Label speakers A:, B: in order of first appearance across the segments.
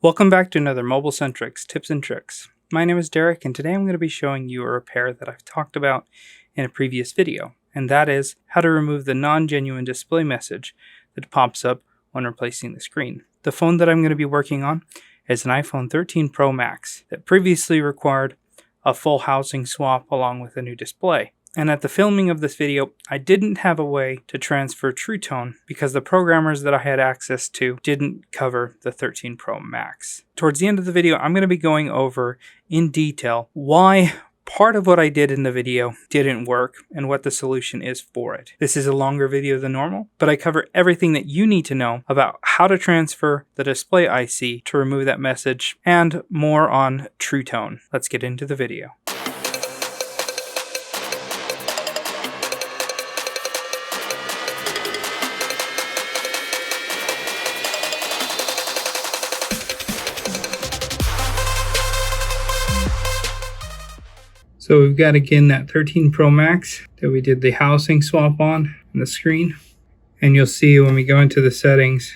A: Welcome back to another MobileSentrix tips and tricks. My name is Derek, and today I'm going to be showing you a repair that I've talked about in a previous video, and that is how to remove the non-genuine display message that pops up when replacing the screen. The phone that I'm going to be working on is an iPhone 13 Pro Max that previously required a full housing swap along with a new display. And at the filming of this video, I didn't have a way to transfer True Tone because the programmers that I had access to didn't cover the 13 Pro Max. Towards the end of the video, I'm going to be going over in detail why part of what I did in the video didn't work and what the solution is for it. This is a longer video than normal, but I cover everything that you need to know about how to transfer the display IC to remove that message and more on True Tone. Let's get into the video. So we've got again that 13 Pro Max that we did the housing swap on the screen. And you'll see when we go into the settings,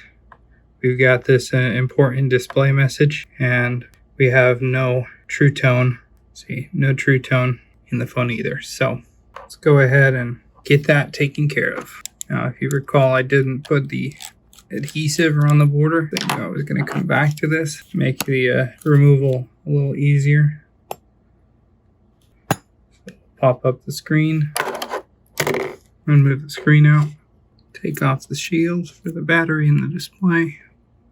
A: we've got this important display message and we have no True Tone. See, no True Tone in the phone either. So let's go ahead and get that taken care of. Now, if you recall, I didn't put the adhesive around the border. I think I was going to come back to this, make the removal a little easier. Pop up the screen, remove the screen out, take off the shield for the battery in the display.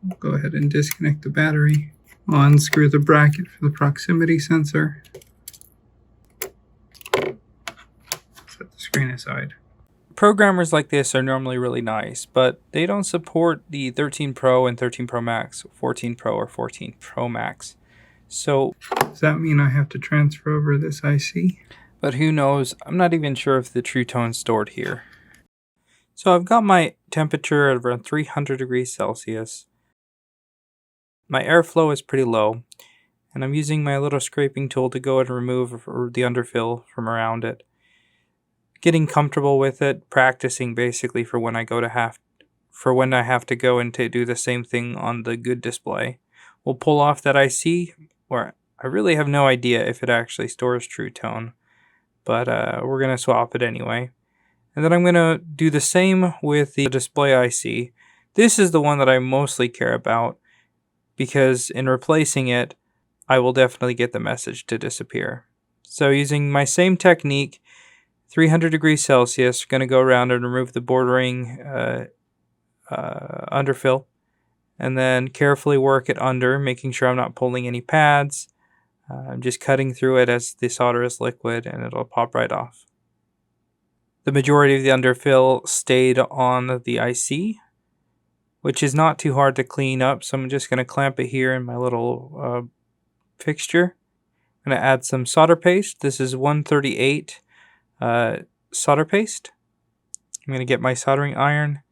A: We'll go ahead and disconnect the battery. I'll unscrew the bracket for the proximity sensor. Set the screen aside. Programmers like this are normally really nice, but they don't support the 13 Pro and 13 Pro Max, 14 Pro or 14 Pro Max. So does that mean I have to transfer over this IC? But who knows, I'm not even sure if the True Tone's stored here. So I've got my temperature at around 300 degrees Celsius. My airflow is pretty low, and I'm using my little scraping tool to go and remove the underfill from around it. Getting comfortable with it, practicing basically for when I have to go and to do the same thing on the good display. We'll pull off that IC, where I really have no idea if it actually stores True Tone. But we're going to swap it anyway. And then I'm going to do the same with the display IC. This is the one that I mostly care about because in replacing it, I will definitely get the message to disappear. So using my same technique, 300 degrees Celsius, going to go around and remove the bordering underfill. And then carefully work it under, making sure I'm not pulling any pads. I'm just cutting through it as the solder is liquid and it'll pop right off. The majority of the underfill stayed on the IC, which is not too hard to clean up, so I'm just going to clamp it here in my little fixture. I'm going to add some solder paste. This is 138 solder paste. I'm going to get my soldering iron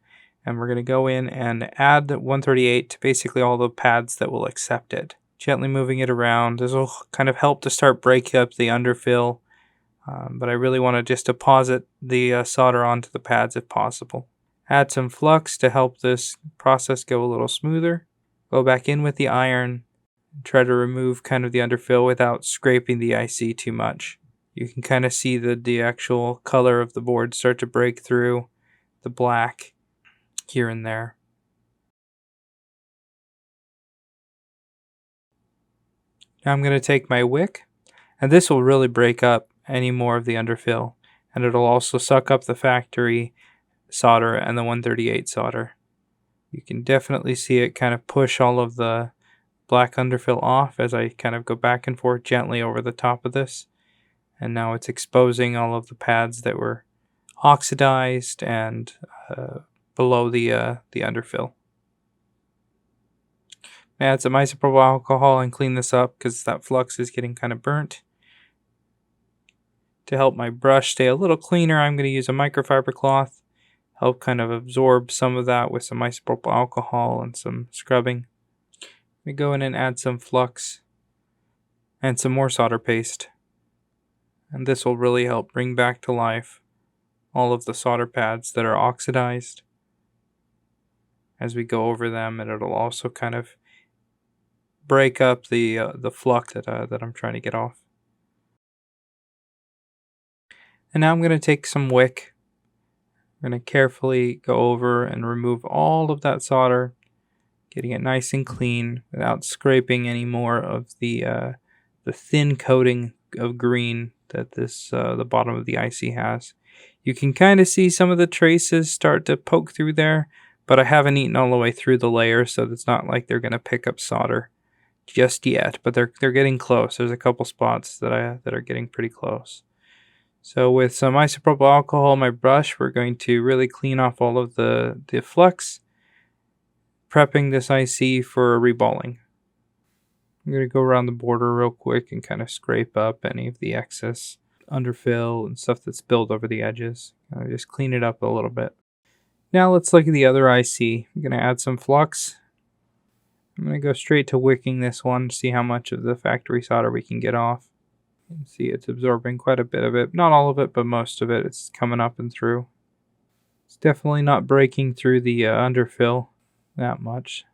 A: and we're going to go in and add 138 to basically all the pads that will accept it. Gently moving it around. This will kind of help to start breaking up the underfill, but I really want to just deposit the solder onto the pads if possible. Add some flux to help this process go a little smoother. Go back in with the iron, try to remove kind of the underfill without scraping the IC too much. You can kind of see the actual color of the board start to break through the black here and there. Now I'm going to take my wick, and this will really break up any more of the underfill, and it'll also suck up the factory solder and the 138 solder. You can definitely see it kind of push all of the black underfill off as I kind of go back and forth gently over the top of this. And now it's exposing all of the pads that were oxidized and below the underfill. Add some isopropyl alcohol and clean this up because that flux is getting kind of burnt. To help my brush stay a little cleaner, I'm going to use a microfiber cloth. Help kind of absorb some of that with some isopropyl alcohol and some scrubbing. We go in and add some flux and some more solder paste. And this will really help bring back to life all of the solder pads that are oxidized as we go over them, and it'll also kind of break up the flux that I'm trying to get off. And now I'm going to take some wick. I'm going to carefully go over and remove all of that solder, getting it nice and clean without scraping any more of the thin coating of green that the bottom of the IC has. You can kind of see some of the traces start to poke through there, but I haven't eaten all the way through the layer, so it's not like they're going to pick up solder just yet, but they're getting close. There's a couple spots that are getting pretty close. So with some isopropyl alcohol on my brush, we're going to really clean off all of the flux, prepping this IC for reballing. I'm going to go around the border real quick and kind of scrape up any of the excess underfill and stuff that's spilled over the edges. Just clean it up a little bit. Now let's look at the other IC. I'm going to add some flux. I'm going to go straight to wicking this one to see how much of the factory solder we can get off. You can see it's absorbing quite a bit of it. Not all of it, but most of it. It's coming up and through. It's definitely not breaking through the underfill that much.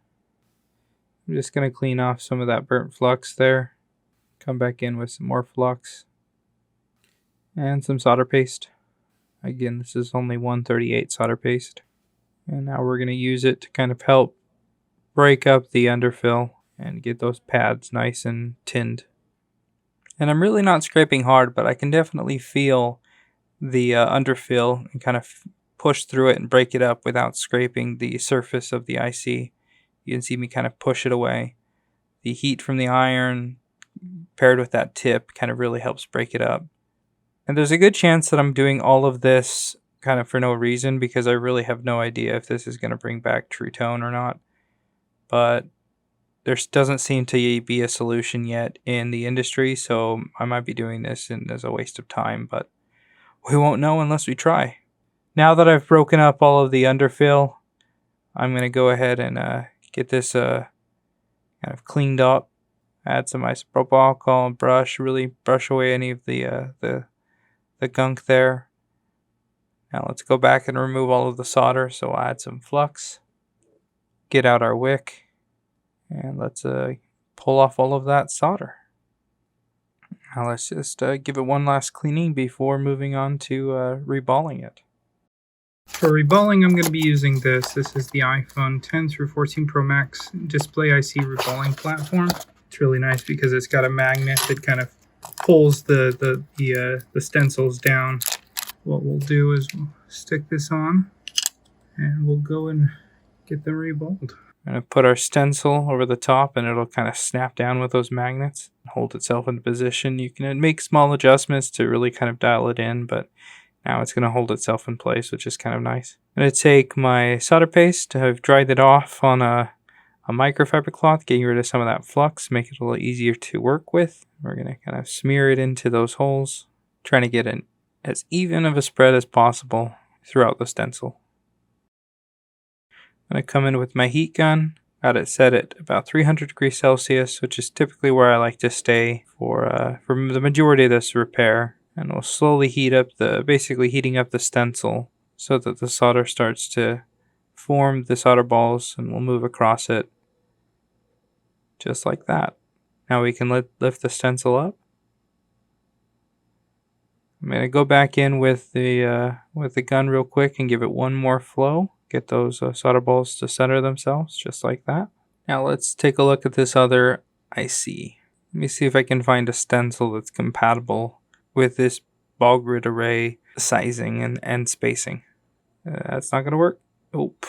A: I'm just going to clean off some of that burnt flux there. Come back in with some more flux. And some solder paste. Again, this is only 138 solder paste. And now we're going to use it to kind of help break up the underfill and get those pads nice and tinned. And I'm really not scraping hard, but I can definitely feel the underfill and kind of push through it and break it up without scraping the surface of the IC. You can see me kind of push it away. The heat from the iron paired with that tip kind of really helps break it up. And there's a good chance that I'm doing all of this kind of for no reason, because I really have no idea if this is going to bring back true tone or not. But there doesn't seem to be a solution yet in the industry, so I might be doing this as a waste of time, but we won't know unless we try. Now that I've broken up all of the underfill, I'm going to go ahead and get this kind of cleaned up. Add some isopropyl alcohol and brush, really brush away any of the gunk there. Now let's go back and remove all of the solder, so I'll add some flux. Get out our wick. And let's pull off all of that solder. Now let's just give it one last cleaning before moving on to reballing it. For reballing, I'm going to be using this. This is the iPhone 10 through 14 Pro Max display IC reballing platform. It's really nice because it's got a magnet that kind of pulls the stencils down. What we'll do is we'll stick this on and we'll go and get them reballed. I'm going to put our stencil over the top and it'll kind of snap down with those magnets and hold itself into position. You can make small adjustments to really kind of dial it in, but now it's going to hold itself in place, which is kind of nice. I'm going to take my solder paste. I've dried it off on a microfiber cloth, getting rid of some of that flux, make it a little easier to work with. We're going to kind of smear it into those holes, trying to get as even of a spread as possible throughout the stencil. I'm going to come in with my heat gun. Got it set at about 300 degrees Celsius, which is typically where I like to stay for the majority of this repair. And we'll slowly heat up basically heating up the stencil so that the solder starts to form the solder balls, and we'll move across it just like that. Now we can lift the stencil up. I'm going to go back in with the gun real quick and give it one more flow. Get those solder balls to center themselves, just like that. Now let's take a look at this other IC. Let me see if I can find a stencil that's compatible with this ball grid array sizing and spacing. That's not going to work. Nope.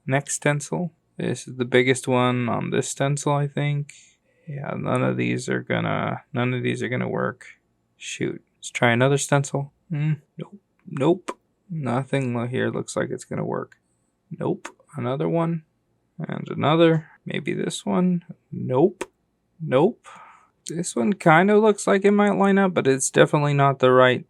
A: Next stencil. This is the biggest one on this stencil, I think. Yeah, none of these are gonna work. Shoot. Let's try another stencil. Nope. Nope. Nothing here looks like it's going to work. Nope. Another one. And another. Maybe this one. Nope. Nope. This one kind of looks like it might line up, but it's definitely not the right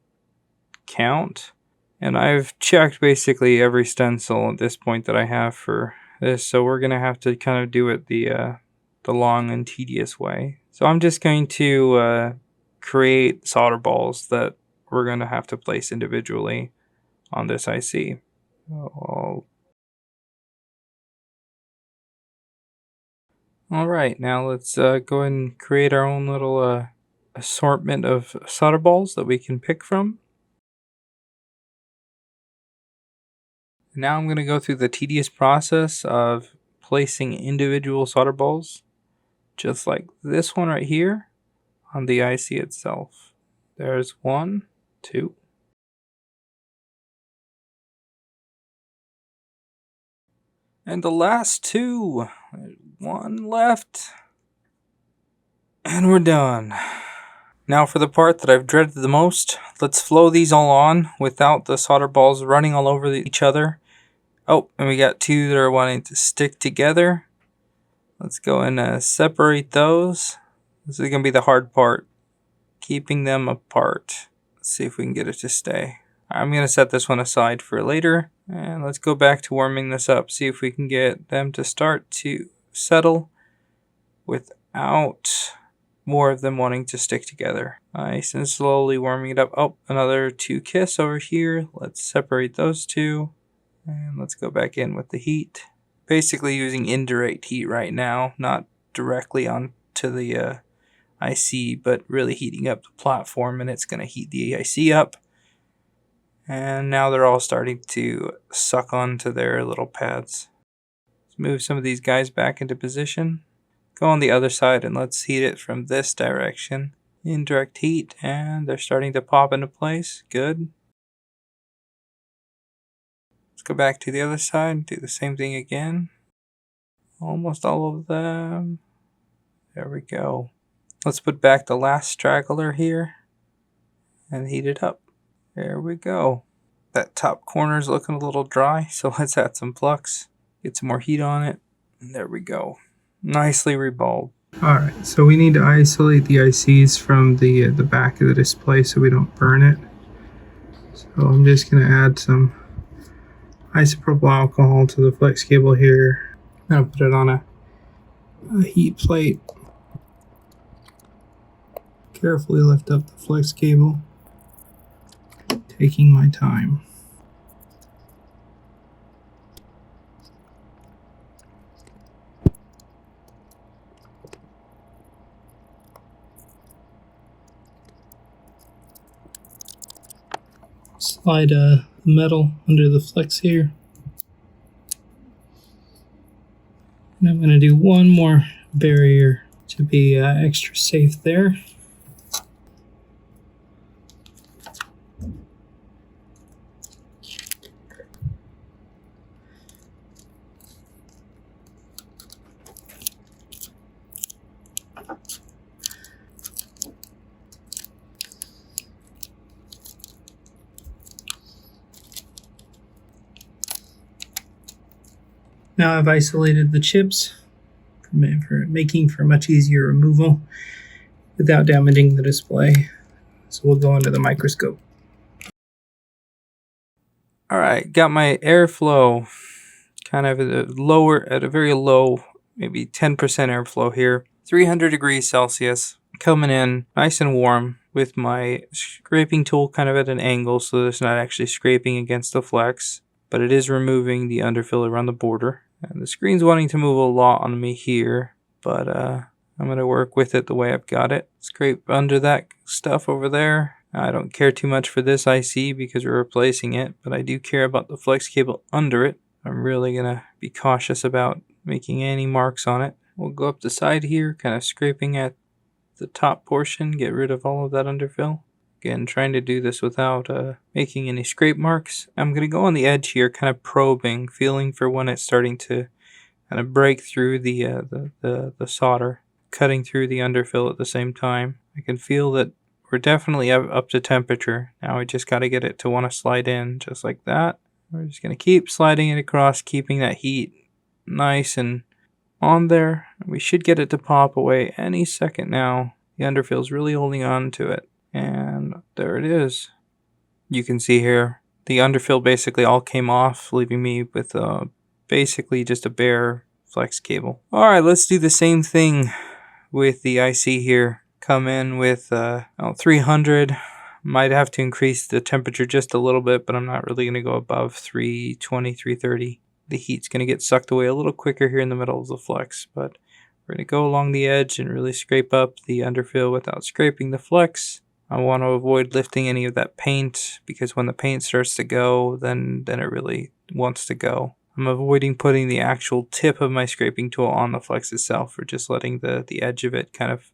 A: count. And I've checked basically every stencil at this point that I have for this, so we're going to have to kind of do it the long and tedious way. So I'm just going to create solder balls that we're going to have to place individually on this IC. Alright, now let's go ahead and create our own little assortment of solder balls that we can pick from. Now I'm going to go through the tedious process of placing individual solder balls, just like this one right here, on the IC itself. There's 1, 2. And the last 2. There's 1 left. And we're done. Now for the part that I've dreaded the most, let's flow these all on without the solder balls running all over each other. Oh, and we got 2 that are wanting to stick together. Let's go and separate those. This is going to be the hard part, keeping them apart. Let's see if we can get it to stay. I'm going to set this one aside for later. And let's go back to warming this up, see if we can get them to start to settle without more of them wanting to stick together. Nice and slowly warming it up. Oh, another 2 kiss over here. Let's separate those 2. And let's go back in with the heat. Basically using indirect heat right now, not directly onto the IC, but really heating up the platform, and it's going to heat the IC up. And now they're all starting to suck onto their little pads. Let's move some of these guys back into position. Go on the other side and let's heat it from this direction. Indirect heat, and they're starting to pop into place. Good. Let's go back to the other side, do the same thing again. Almost all of them. There we go. Let's put back the last straggler here and heat it up. There we go. That top corner is looking a little dry, so let's add some flux. Get some more heat on it. And there we go. Nicely reballed. Alright, so we need to isolate the ICs from the back of the display so we don't burn it. So I'm just going to add some isopropyl alcohol to the flex cable here. I'm going to put it on a heat plate. Carefully lift up the flex cable, taking my time. Slide metal under the flex here. And I'm going to do one more barrier to be extra safe there. Now I've isolated the chips for making for much easier removal without damaging the display. So we'll go under the microscope. Alright, got my airflow kind of at a very low, maybe 10% airflow here. 300 degrees Celsius, coming in nice and warm with my scraping tool kind of at an angle so that it's not actually scraping against the flex, but it is removing the underfill around the border. And the screen's wanting to move a lot on me here, but I'm going to work with it the way I've got it. Scrape under that stuff over there. I don't care too much for this IC because we're replacing it, but I do care about the flex cable under it. I'm really going to be cautious about making any marks on it. We'll go up the side here, kind of scraping at the top portion, get rid of all of that underfill. Again, trying to do this without making any scrape marks. I'm going to go on the edge here, kind of probing, feeling for when it's starting to kind of break through the solder, cutting through the underfill at the same time. I can feel that we're definitely up to temperature. Now we just got to get it to want to slide in just like that. We're just going to keep sliding it across, keeping that heat nice and on there. We should get it to pop away any second now. The underfill's really holding on to it. And there it is. You can see here, the underfill basically all came off, leaving me with basically just a bare flex cable. Alright, let's do the same thing with the IC here. Come in with 300. Might have to increase the temperature just a little bit, but I'm not really going to go above 320, 330. The heat's going to get sucked away a little quicker here in the middle of the flex, but We're going to go along the edge and really scrape up the underfill without scraping the flex. I want to avoid lifting any of that paint, because when the paint starts to go, then it really wants to go. I'm avoiding putting the actual tip of my scraping tool on the flex itself, or just letting the edge of it kind of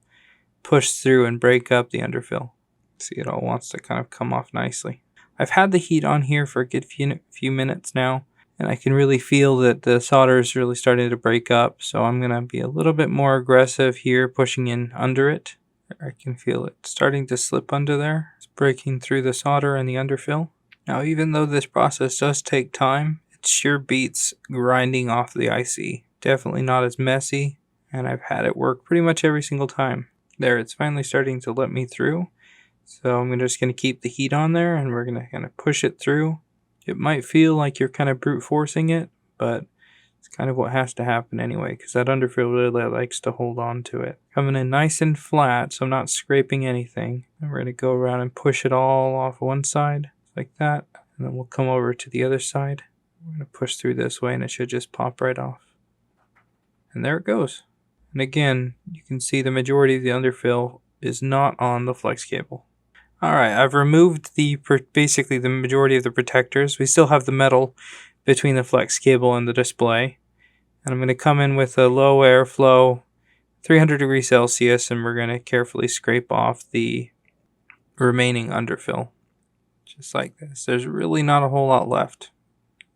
A: push through and break up the underfill. See, it all wants to kind of come off nicely. I've had the heat on here for a good few minutes now, and I can really feel that the solder is really starting to break up, so I'm going to be a little bit more aggressive here, pushing in under it. I can feel it starting to slip under there. It's breaking through the solder and the underfill. Now, even though this process does take time, it sure beats grinding off the IC. Definitely not as messy, and I've had it work pretty much every single time. There, it's finally starting to let me through. So I'm just going to keep the heat on there, and we're going to kind of push it through. It might feel like you're kind of brute forcing it, but it's kind of what has to happen anyway, because that underfill really likes to hold on to it. Coming in nice and flat, so I'm not scraping anything. And we're going to go around and push it all off one side, like that. And then we'll come over to the other side. We're going to push through this way, and it should just pop right off. And there it goes. And again, you can see the majority of the underfill is not on the flex cable. Alright, I've removed basically the majority of the protectors. We still have the metal between the flex cable and the display. And I'm going to come in with a low airflow, 300 degrees Celsius, and we're going to carefully scrape off the remaining underfill. Just like this. There's really not a whole lot left.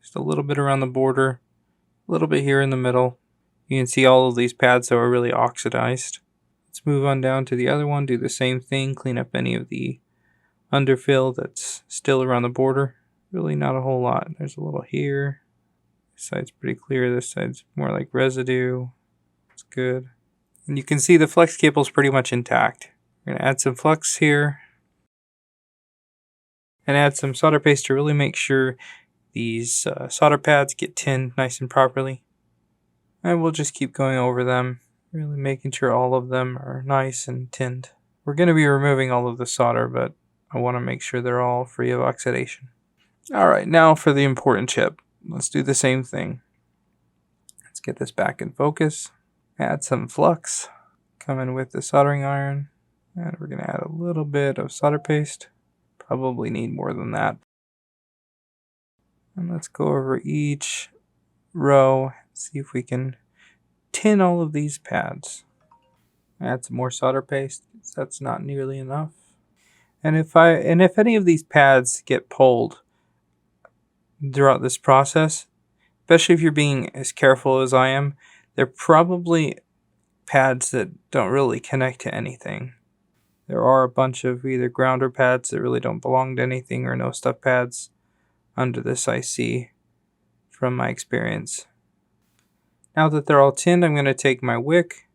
A: Just a little bit around the border, a little bit here in the middle. You can see all of these pads that are really oxidized. Let's move on down to the other one, do the same thing, clean up any of the underfill that's still around the border. Really not a whole lot. There's a little here. This side's pretty clear. This side's more like residue. It's good. And you can see the flex cable is pretty much intact. We're going to add some flux here. And add some solder paste to really make sure these solder pads get tinned nice and properly. And we'll just keep going over them, really making sure all of them are nice and tinned. We're going to be removing all of the solder, but I want to make sure they're all free of oxidation. Alright, now for the important chip. Let's do the same thing. Let's get this back in focus. Add some flux. Come in with the soldering iron. And we're going to add a little bit of solder paste. Probably need more than that. And let's go over each row. See if we can tin all of these pads. Add some more solder paste. That's not nearly enough. And if any of these pads get pulled throughout this process, especially if you're being as careful as I am, they're probably pads that don't really connect to anything. There are a bunch of either grounder pads that really don't belong to anything, or no stuff pads under this IC from my experience. Now that they're all tinned, I'm going to take my wick.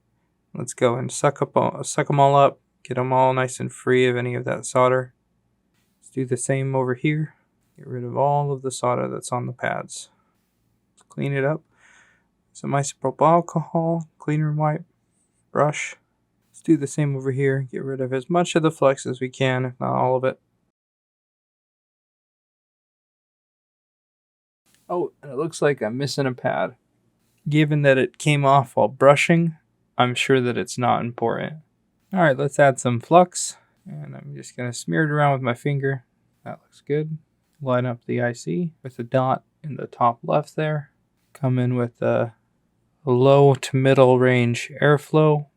A: Let's go and suck them all up, get them all nice and free of any of that solder. Let's do the same over here. Get rid of all of the solder that's on the pads. Let's clean it up. Some isopropyl alcohol, cleaner and wipe, brush. Let's do the same over here. Get rid of as much of the flux as we can, if not all of it. Oh, and it looks like I'm missing a pad. Given that it came off while brushing, I'm sure that it's not important. Alright, let's add some flux. And I'm just going to smear it around with my finger. That looks good. Line up the IC with a dot in the top left there. Come in with a low to middle range airflow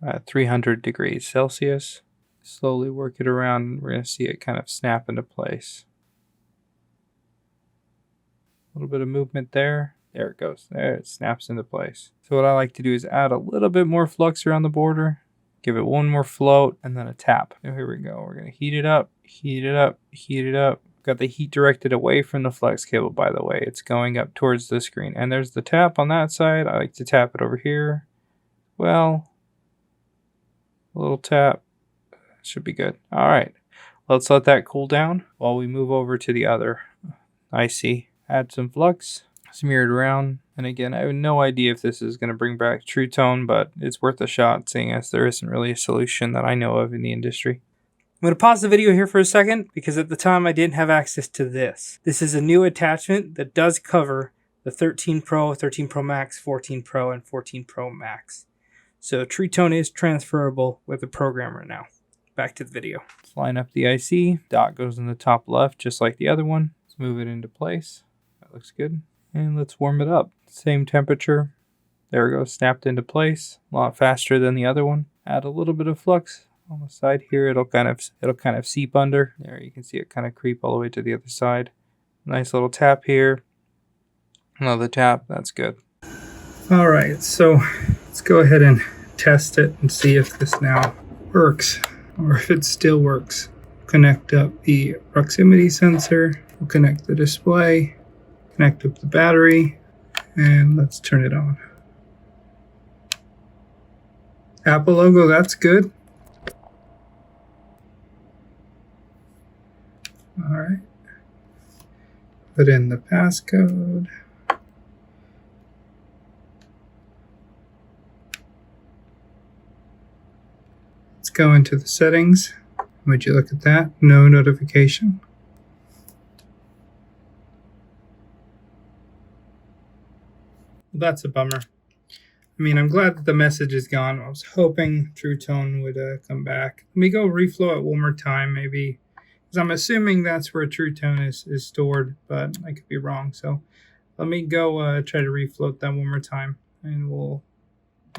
A: at 300 degrees Celsius. Slowly work it around. We're going to see it kind of snap into place. A little bit of movement there. There it goes. There, it snaps into place. So what I like to do is add a little bit more flux around the border. Give it one more float and then a tap. Now here we go. We're going to heat it up, heat it up, heat it up. Got the heat directed away from the flex cable, by the way. It's going up towards the screen. And there's the tap on that side. I like to tap it over here. Well, a little tap. Should be good. All right. Let's let that cool down while we move over to the other IC. Add some flux. Smear it around. And again, I have no idea if this is going to bring back True Tone, but it's worth a shot, seeing as there isn't really a solution that I know of in the industry. I'm going to pause the video here for a second, because at the time I didn't have access to this. This is a new attachment that does cover the 13 Pro, 13 Pro Max, 14 Pro, and 14 Pro Max. So True Tone is transferable with a programmer now. Back to the video. Let's line up the IC. Dot goes in the top left, just like the other one. Let's move it into place. That looks good. And let's warm it up. Same temperature. There we go, snapped into place. A lot faster than the other one. Add a little bit of flux on the side here. It'll kind of seep under. There, you can see it kind of creep all the way to the other side. Nice little tap here. Another tap. That's good. All right, so let's go ahead and test it and see if this now works, or if it still works. Connect up the proximity sensor. We'll connect the display. Connect up the battery, and let's turn it on. Apple logo, that's good. All right. Put in the passcode. Let's go into the settings. Would you look at that? No notification. That's a bummer. I mean, I'm glad that the message is gone. I was hoping True Tone would come back. Let me go reflow it one more time, maybe, because I'm assuming that's where True Tone is stored, but I could be wrong. So let me go try to refloat that one more time, and we'll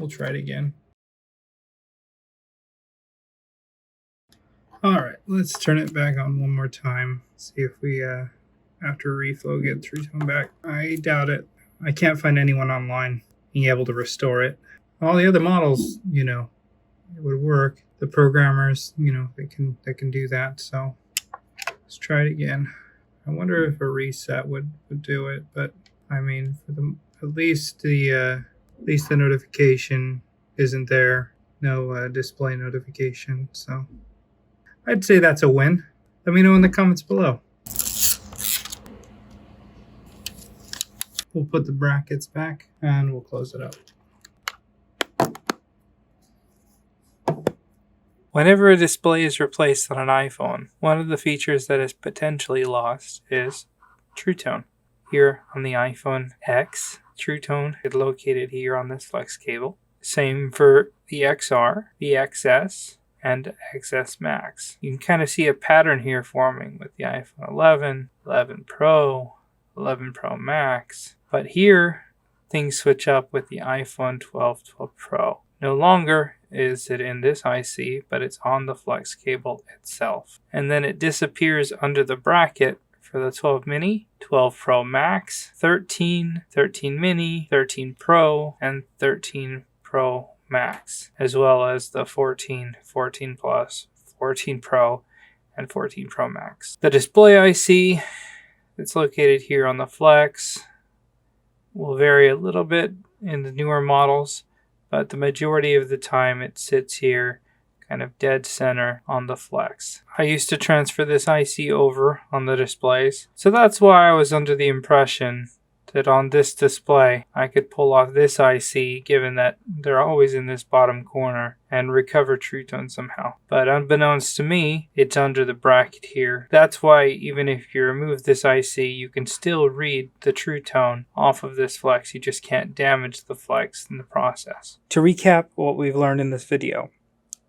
A: try it again. All right, let's turn it back on one more time. See if we, after reflow, get True Tone back. I doubt it. I can't find anyone online being able to restore it. All the other models, you know, it would work. The programmers, you know, they can do that. So let's try it again. I wonder if a reset would do it, but I mean, for the at least the notification isn't there. No display notification. So I'd say that's a win. Let me know in the comments below. We'll put the brackets back and we'll close it up. Whenever a display is replaced on an iPhone, one of the features that is potentially lost is True Tone. Here on the iPhone X, True Tone is located here on this flex cable. Same for the XR, the XS, and XS Max. You can kind of see a pattern here forming with the iPhone 11, 11 Pro, 11 Pro Max. But here, things switch up with the iPhone 12, 12 Pro. No longer is it in this IC, but it's on the flex cable itself. And then it disappears under the bracket for the 12 mini, 12 Pro Max, 13, 13 mini, 13 Pro, and 13 Pro Max, as well as the 14, 14 Plus, 14 Pro, and 14 Pro Max. The display IC that's located here on the flex will vary a little bit in the newer models, but the majority of the time it sits here kind of dead center on the flex. I used to transfer this IC over on the displays, so that's why I was under the impression that on this display I could pull off this IC, given that they're always in this bottom corner, and recover True Tone somehow. But unbeknownst to me, it's under the bracket here. That's why even if you remove this IC, you can still read the True Tone off of this flex. You just can't damage the flex in the process. To recap what we've learned in this video,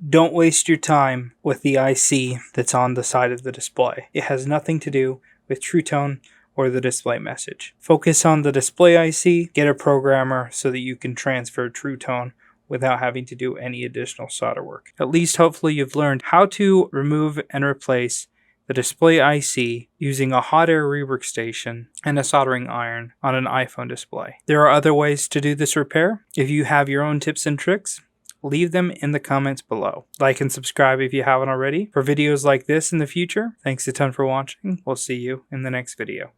A: don't waste your time with the IC that's on the side of the display. It has nothing to do with True Tone or the display message. Focus on the display IC, get a programmer so that you can transfer True Tone without having to do any additional solder work. At least hopefully you've learned how to remove and replace the display IC using a hot air rework station and a soldering iron on an iPhone display. There are other ways to do this repair. If you have your own tips and tricks, leave them in the comments below. Like and subscribe if you haven't already for videos like this in the future. Thanks a ton for watching. We'll see you in the next video.